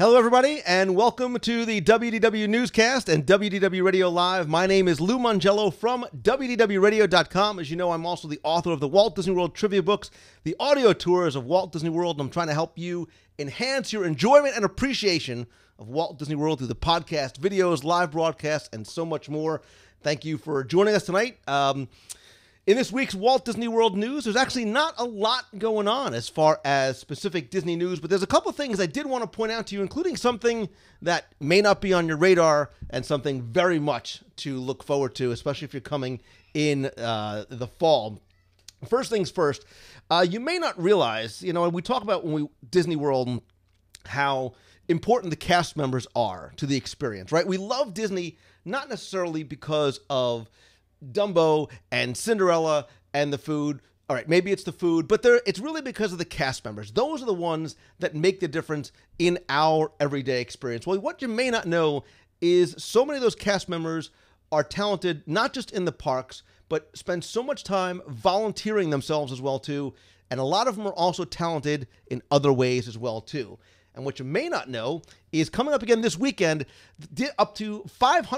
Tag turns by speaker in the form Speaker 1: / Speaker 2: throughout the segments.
Speaker 1: Hello, everybody, and welcome to the WDW Newscast and WDW Radio Live. My name is Lou Mongello from WDWRadio.com. As you know, I'm also the author of the Walt Disney World trivia books, the audio tours of Walt Disney World, and I'm trying to help you enhance your enjoyment and appreciation of Walt Disney World through the podcast, videos, live broadcasts, and so much more. Thank you for joining us tonight. In this week's Walt Disney World news, there's actually not a lot going on as far as specific Disney news, but there's a couple things I did want to point out to you, including something that may not be on your radar and something very much to look forward to, especially if you're coming in the fall. First things first, you may not realize, and we talk about Disney World how important the cast members are to the experience, right? We love Disney not necessarily because of Dumbo and Cinderella and the food. All right, maybe it's the food, but it's really because of the cast members. Those are the ones that make the difference in our everyday experience. Well, what you may not know is so many of those cast members are talented, not just in the parks, but spend so much time volunteering themselves as well, too. And a lot of them are also talented in other ways as well, too. And what you may not know is coming up again this weekend, up to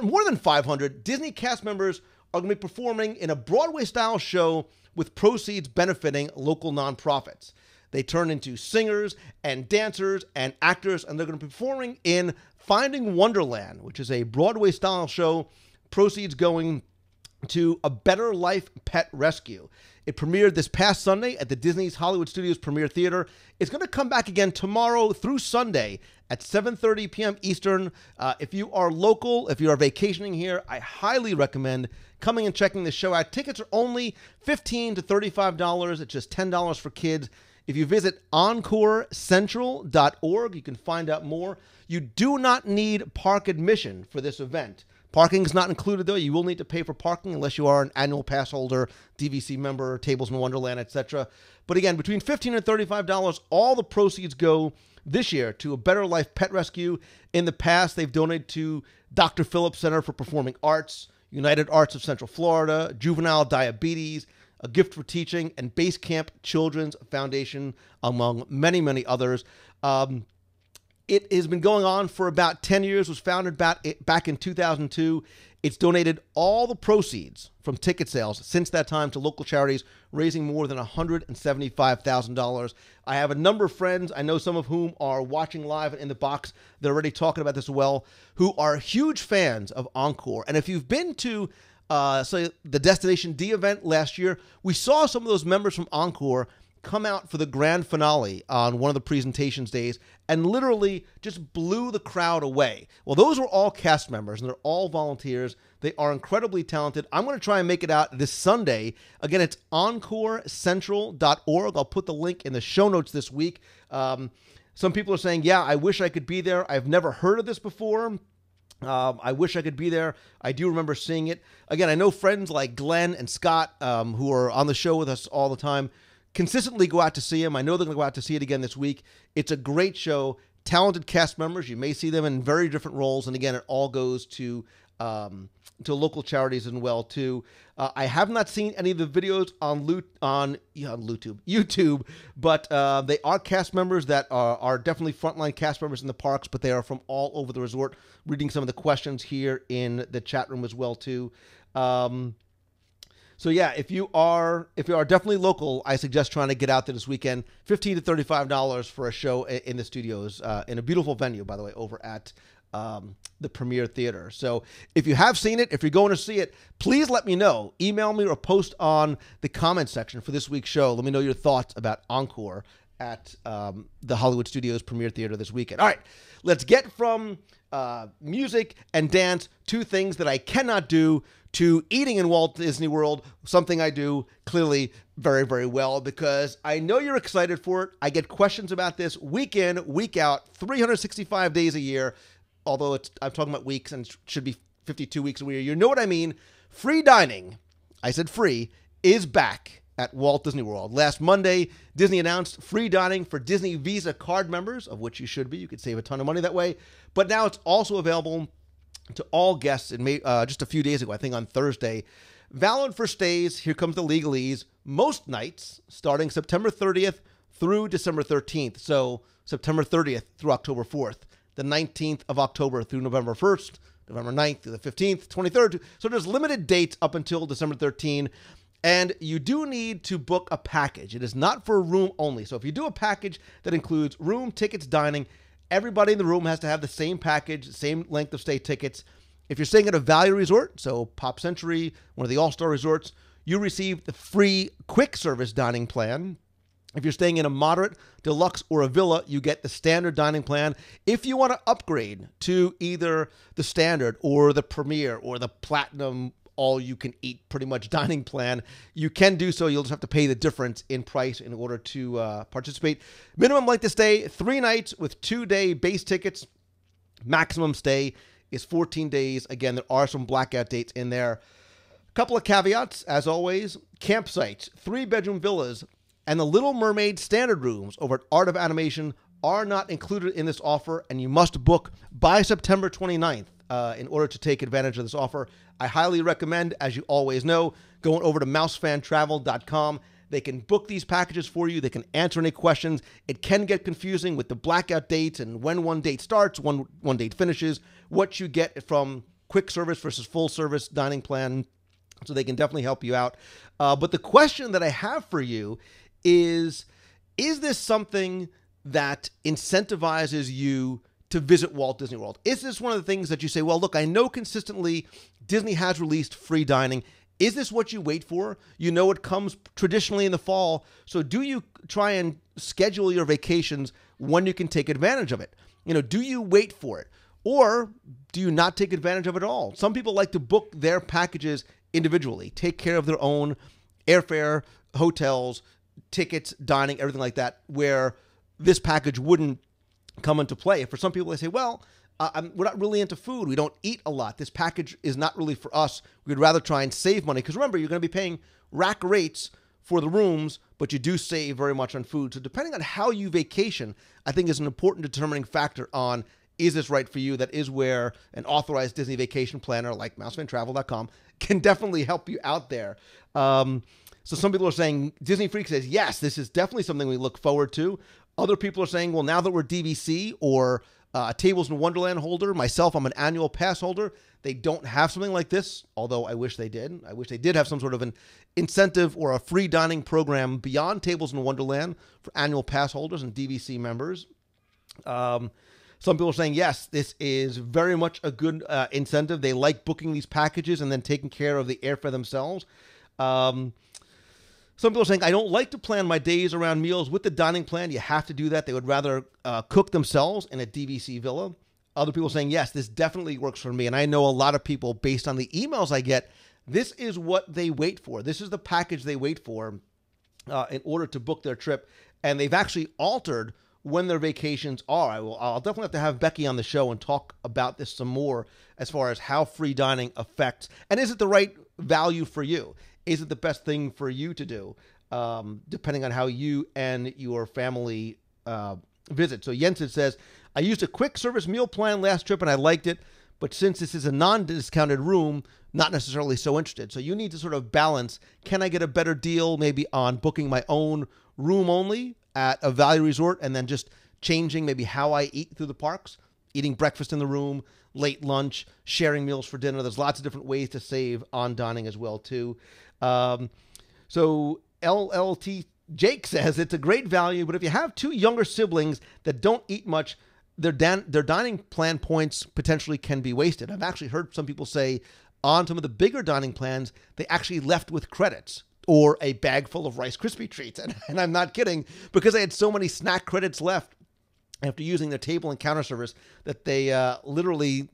Speaker 1: more than 500 Disney cast members are going to be performing in a Broadway-style show with proceeds benefiting local nonprofits. They turn into singers and dancers and actors, and they're going to be performing in Finding Wonderland, which is a Broadway-style show, proceeds going to A Better Life Pet Rescue. It premiered this past Sunday at the Disney's Hollywood Studios Premiere Theater. It's going to come back again tomorrow through Sunday at 7:30 p.m. Eastern. If you are local, if you are vacationing here, I highly recommend coming and checking the show out. Tickets are only $15 to $35. It's just $10 for kids. If you visit EncoreCentral.org, you can find out more. You do not need park admission for this event. Parking is not included, though. You will need to pay for parking unless you are an annual pass holder, DVC member, Tables in Wonderland, etc. But again, between $15 and $35, all the proceeds go this year to A Better Life Pet Rescue. In the past, they've donated to Dr. Phillips Center for Performing Arts, United Arts of Central Florida, Juvenile Diabetes, A Gift for Teaching, and Base Camp Children's Foundation, among many, many others. It has been going on for about 10 years, was founded back in 2002. It's donated all the proceeds from ticket sales since that time to local charities, raising more than $175,000. I have a number of friends, I know some of whom are watching live in the box, they're already talking about this as well, who are huge fans of Encore. And if you've been to the Destination D event last year, we saw some of those members from Encore come out for the grand finale on one of the presentations days and literally just blew the crowd away. Well, those were all cast members, and they're all volunteers. They are incredibly talented. I'm going to try and make it out this Sunday. Again, it's EncoreCentral.org. I'll put the link in the show notes this week. Some people are saying, yeah, I wish I could be there. I've never heard of this before. I wish I could be there. I do remember seeing it. Again, I know friends like Glenn and Scott, who are on the show with us all the time, consistently go out to see him. I know they're going to go out to see it again this week. It's a great show. Talented cast members. You may see them in very different roles. And again, it all goes to local charities as well, too. I have not seen any of the videos on YouTube, but they are cast members that are definitely frontline cast members in the parks, but they are from all over the resort. Reading some of the questions here in the chat room as well, too. So yeah, if you are definitely local, I suggest trying to get out there this weekend. $15 to $35 for a show in the studios, in a beautiful venue, by the way, over at the Premiere Theater. So if you have seen it, if you're going to see it, please let me know. Email me or post on the comment section for this week's show. Let me know your thoughts about Encore at the Hollywood Studios Premiere Theater this weekend. All right, let's get from music and dance to things that I cannot do, to eating in Walt Disney World, something I do clearly very, very well, because I know you're excited for it. I get questions about this week in, week out, 365 days a year, although I'm talking about weeks and it should be 52 weeks a year. You know what I mean? Free dining, I said free, is back at Walt Disney World. Last Monday, Disney announced free dining for Disney Visa card members, of which you should be. You could save a ton of money that way. But now it's also available to all guests in just a few days ago, I think on Thursday. Valid for stays, here comes the legalese, most nights starting September 30th through December 13th. So September 30th through October 4th. the 19th of October through November 1st, November 9th through the 15th, 23rd. So there's limited dates up until December 13th. And you do need to book a package. It is not for room only. So if you do a package that includes room, tickets, dining, everybody in the room has to have the same package, same length of stay tickets. If you're staying at a value resort, so Pop Century, one of the all-star resorts, you receive the free quick service dining plan. If you're staying in a moderate, deluxe, or a villa, you get the standard dining plan. If you want to upgrade to either the standard or the premier or the platinum all-you-can-eat pretty much dining plan, you can do so. You'll just have to pay the difference in price in order to participate. Minimum length of stay, 3 nights with 2-day base tickets. Maximum stay is 14 days. Again, there are some blackout dates in there. A couple of caveats, as always. Campsites, 3-bedroom villas, and the Little Mermaid standard rooms over at Art of Animation are not included in this offer, and you must book by September 29th in order to take advantage of this offer. I highly recommend, as you always know, going over to mousefantravel.com. They can book these packages for you. They can answer any questions. It can get confusing with the blackout dates and when one date starts, one date finishes, what you get from quick service versus full service dining plan. So they can definitely help you out. But the question that I have for you is this something that incentivizes you to visit Walt Disney World? Is this one of the things that you say, well, look, I know consistently Disney has released free dining. Is this what you wait for? You know it comes traditionally in the fall. So do you try and schedule your vacations when you can take advantage of it? Do you wait for it? Or do you not take advantage of it at all? Some people like to book their packages individually, take care of their own airfare, hotels, tickets, dining, everything like that, where this package wouldn't come into play. For some people, they say, well, we're not really into food. We don't eat a lot. This package is not really for us. We'd rather try and save money. Because remember, you're going to be paying rack rates for the rooms, but you do save very much on food. So depending on how you vacation, I think is an important determining factor on, is this right for you? That is where an authorized Disney vacation planner like mousefantravel.com can definitely help you out there. So some people are saying, Disney Freak says, yes, this is definitely something we look forward to. Other people are saying, well, now that we're DVC or Tables in Wonderland holder, myself, I'm an annual pass holder. They don't have something like this, although I wish they did. I wish they did have some sort of an incentive or a free dining program beyond Tables in Wonderland for annual pass holders and DVC members. Some people are saying, yes, this is very much a good incentive. They like booking these packages and then taking care of the airfare themselves. Some people are saying, I don't like to plan my days around meals with the dining plan. You have to do that. They would rather cook themselves in a DVC villa. Other people are saying, yes, this definitely works for me. And I know a lot of people, based on the emails I get, this is what they wait for. This is the package they wait for in order to book their trip. And they've actually altered when their vacations are. I'll definitely have to have Becky on the show and talk about this some more as far as how free dining affects, and is it the right value for you? Is it the best thing for you to do, depending on how you and your family visit? So Jensen says, I used a quick service meal plan last trip and I liked it, but since this is a non-discounted room, not necessarily so interested. So you need to sort of balance, can I get a better deal maybe on booking my own room only at a value resort and then just changing maybe how I eat through the parks, eating breakfast in the room, late lunch, sharing meals for dinner. There's lots of different ways to save on dining as well, too. So LLT Jake says it's a great value, but if you have 2 younger siblings that don't eat much, their dining plan points potentially can be wasted. I've actually heard some people say on some of the bigger dining plans, they actually left with credits or a bag full of Rice Krispie treats. And I'm not kidding, because they had so many snack credits left after using their table and counter service that they literally,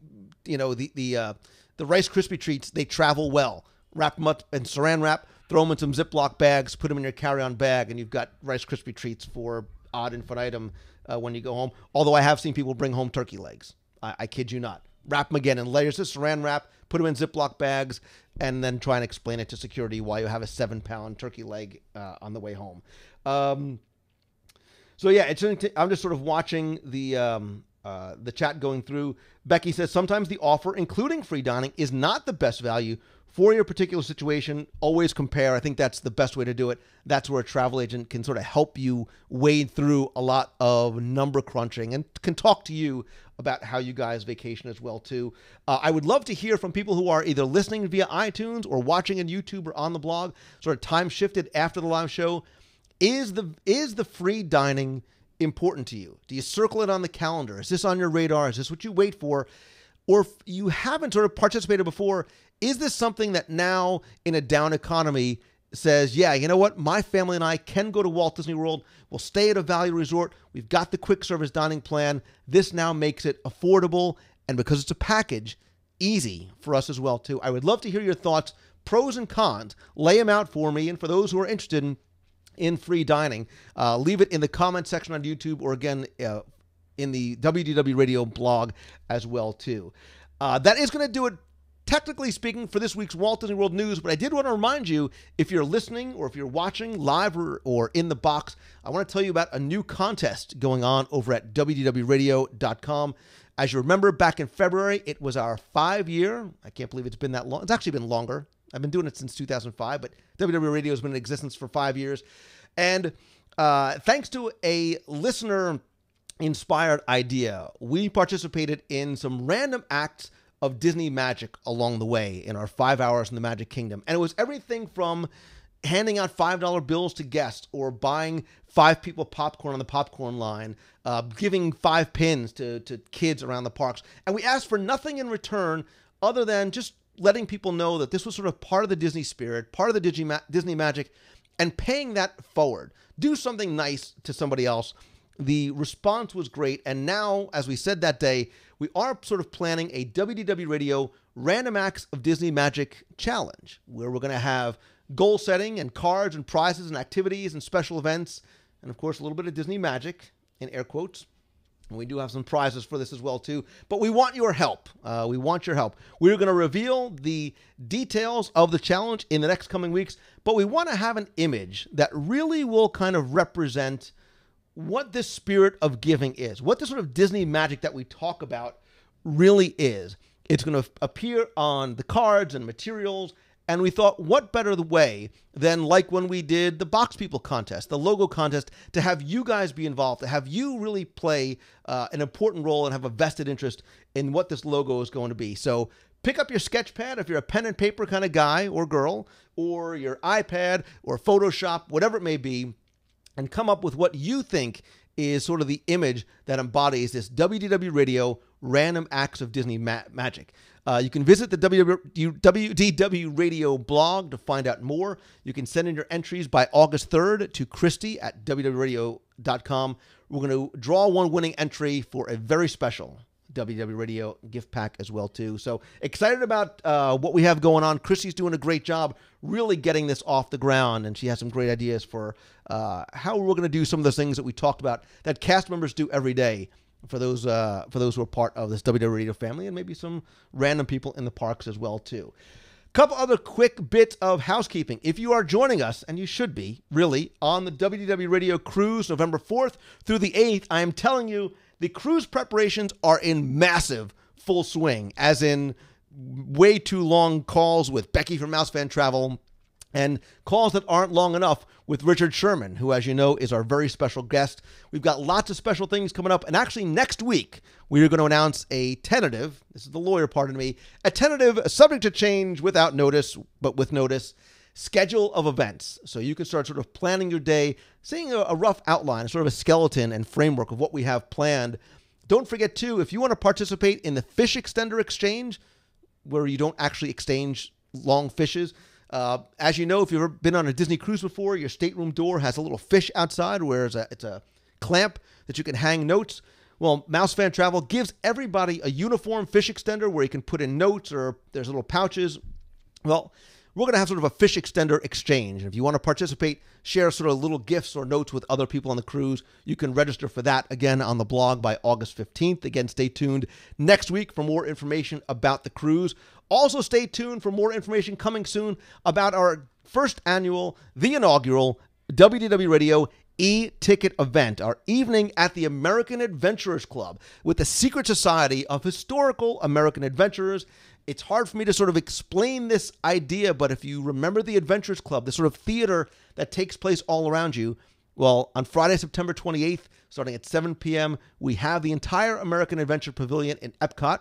Speaker 1: the Rice Krispie treats, they travel well. Wrap them up in saran wrap, throw them in some Ziploc bags, put them in your carry-on bag, and you've got Rice Krispie treats for ad infinitum when you go home. Although I have seen people bring home turkey legs. I kid you not. Wrap them again in layers of saran wrap, put them in Ziploc bags, and then try and explain it to security why you have a 7-pound turkey leg on the way home. So yeah, I'm just sort of watching the the chat going through. Becky says, sometimes the offer, including free dining, is not the best value for your particular situation. Always compare. I think that's the best way to do it. That's where a travel agent can sort of help you wade through a lot of number crunching and can talk to you about how you guys vacation as well, too. I would love to hear from people who are either listening via iTunes or watching on YouTube or on the blog, sort of time shifted after the live show. Is the free dining important to you? Do you circle it on the calendar? Is this on your radar? Is this what you wait for? Or if you haven't sort of participated before, is this something that now in a down economy says, yeah, you know what? My family and I can go to Walt Disney World. We'll stay at a value resort. We've got the quick service dining plan. This now makes it affordable. And because it's a package, easy for us as well, too. I would love to hear your thoughts, pros and cons. Lay them out for me. And for those who are interested in free dining, leave it in the comment section on YouTube or again, in the WDW Radio blog as well, too. That is going to do it, technically speaking, for this week's Walt Disney World News, but I did want to remind you, if you're listening or if you're watching live or in the box, I want to tell you about a new contest going on over at WDWRadio.com. As you remember, back in February, it was our 5-year. I can't believe it's been that long. It's actually been longer. I've been doing it since 2005, but WDW Radio has been in existence for 5 years. And thanks to a listener-inspired idea, we participated in some random acts of Disney magic along the way in our 5 hours in the Magic Kingdom. And it was everything from handing out $5 bills to guests or buying 5 people popcorn on the popcorn line, giving 5 pins to kids around the parks. And we asked for nothing in return other than just letting people know that this was sort of part of the Disney spirit, part of the Disney magic, and paying that forward. Do something nice to somebody else. The response was great. And now, as we said that day, we are sort of planning a WDW Radio Random Acts of Disney Magic Challenge, where we're going to have goal setting and cards and prizes and activities and special events, and of course, a little bit of Disney magic, in air quotes. And we do have some prizes for this as well, too. But we want your help. We want your help. We're going to reveal the details of the challenge in the next coming weeks, but we want to have an image that really will kind of represent what this spirit of giving is, what the sort of Disney magic that we talk about really is. It's going to appear on the cards and materials, and we thought, what better the way than like when we did the Box People contest, the logo contest, to have you guys be involved, to have you really play an important role and have a vested interest in what this logo is going to be. So pick up your sketch pad if you're a pen and paper kind of guy or girl, or your iPad or Photoshop, whatever it may be, and come up with what you think is sort of the image that embodies this WDW Radio Random Acts of Disney Magic. You can visit the WDW Radio blog to find out more. You can send in your entries by August 3rd to Christy at WDWRadio.com. We're going to draw one winning entry for a very special WDW Radio gift pack as well, too. So excited about what we have going on. Christy's doing a great job really getting this off the ground, and she has some great ideas for how we're going to do some of those things that we talked about that cast members do every day for those who are part of this WDW Radio family, and maybe some random people in the parks as well, too. Couple other quick bits of housekeeping. If you are joining us, and you should be, really, on the WDW Radio cruise November 4th through the 8th, I am telling you, the cruise preparations are in massive full swing, as in way too long calls with Becky from Mouse Fan Travel and calls that aren't long enough with Richard Sherman, who, as you know, is our very special guest. We've got lots of special things coming up. And actually, next week, we are going to announce a tentative, this is the lawyer part of me, a tentative, subject to change without notice, but with notice, schedule of events. So you can start sort of planning your day, seeing a rough outline, sort of a skeleton and framework of what we have planned. Don't forget, too, if you want to participate in the Fish Extender Exchange, where you don't actually exchange long fishes, as you know, if you've ever been on a Disney cruise before, your stateroom door has a little fish outside where it's a clamp that you can hang notes. Well, Mouse Fan Travel gives everybody a uniform fish extender where you can put in notes, or there's little pouches. Well, we're going to have sort of a fish extender exchange. If you want to participate, share sort of little gifts or notes with other people on the cruise, you can register for that again on the blog by August 15th. Again, stay tuned next week for more information about the cruise. Also, stay tuned for more information coming soon about our first annual, the inaugural WDW Radio e-ticket event, our evening at the American Adventurers Club with the secret society of historical American adventurers. It's hard for me to sort of explain this idea, but if you remember the Adventurers Club, the sort of theater that takes place all around you, well, on Friday, September 28th, starting at 7 p.m., we have the entire American Adventure Pavilion in Epcot,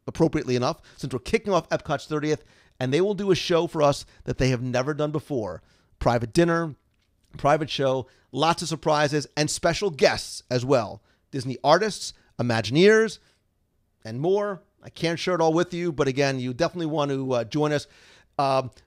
Speaker 1: appropriately enough, since we're kicking off Epcot's 30th, and they will do a show for us that they have never done before. Private dinner, private show, lots of surprises, and special guests as well. Disney artists, Imagineers, and more. I can't share it all with you, but again, you definitely want to join us.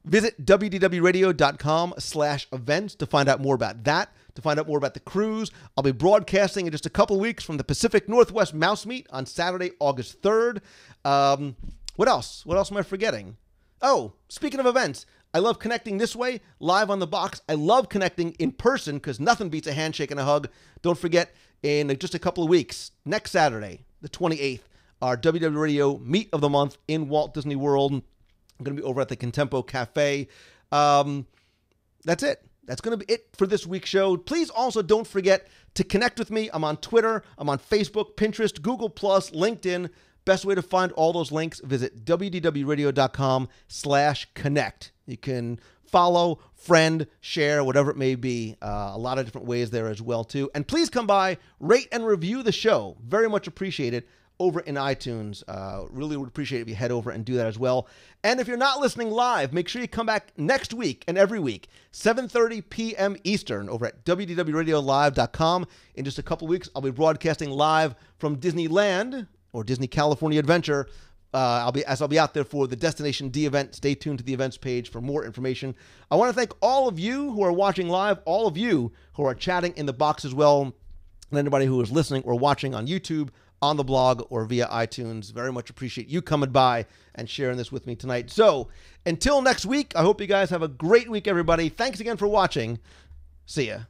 Speaker 1: Visit WDWRadio.com/events to find out more about that, to find out more about the cruise. I'll be broadcasting in just a couple of weeks from the Pacific Northwest Mouse Meet on Saturday, August 3rd. What else? What else am I forgetting? Oh, speaking of events, I love connecting this way, live on the box. I love connecting in person because nothing beats a handshake and a hug. Don't forget, in just a couple of weeks, next Saturday, the 28th, our WDW Radio Meet of the Month in Walt Disney World. I'm going to be over at the Contempo Cafe. That's it. That's going to be it for this week's show. Please also don't forget to connect with me. I'm on Twitter. I'm on Facebook, Pinterest, Google+, LinkedIn. Best way to find all those links, visit wdwradio.com/connect. You can follow, friend, share, whatever it may be. A lot of different ways there as well, too. And please come by, rate and review the show. Very much appreciated over in iTunes. Really would appreciate it if you head over and do that as well. And if you're not listening live, make sure you come back next week and every week, 7:30 p.m. Eastern over at WDWRadiolive.com. In just a couple weeks, I'll be broadcasting live from Disneyland or Disney California Adventure. I'll be out there for the Destination D event. Stay tuned to the events page for more information. I want to thank all of you who are watching live, all of you who are chatting in the box as well, and anybody who is listening or watching on YouTube, on the blog, or via iTunes. Very much appreciate you coming by and sharing this with me tonight. So until next week, I hope you guys have a great week, everybody. Thanks again for watching. See ya.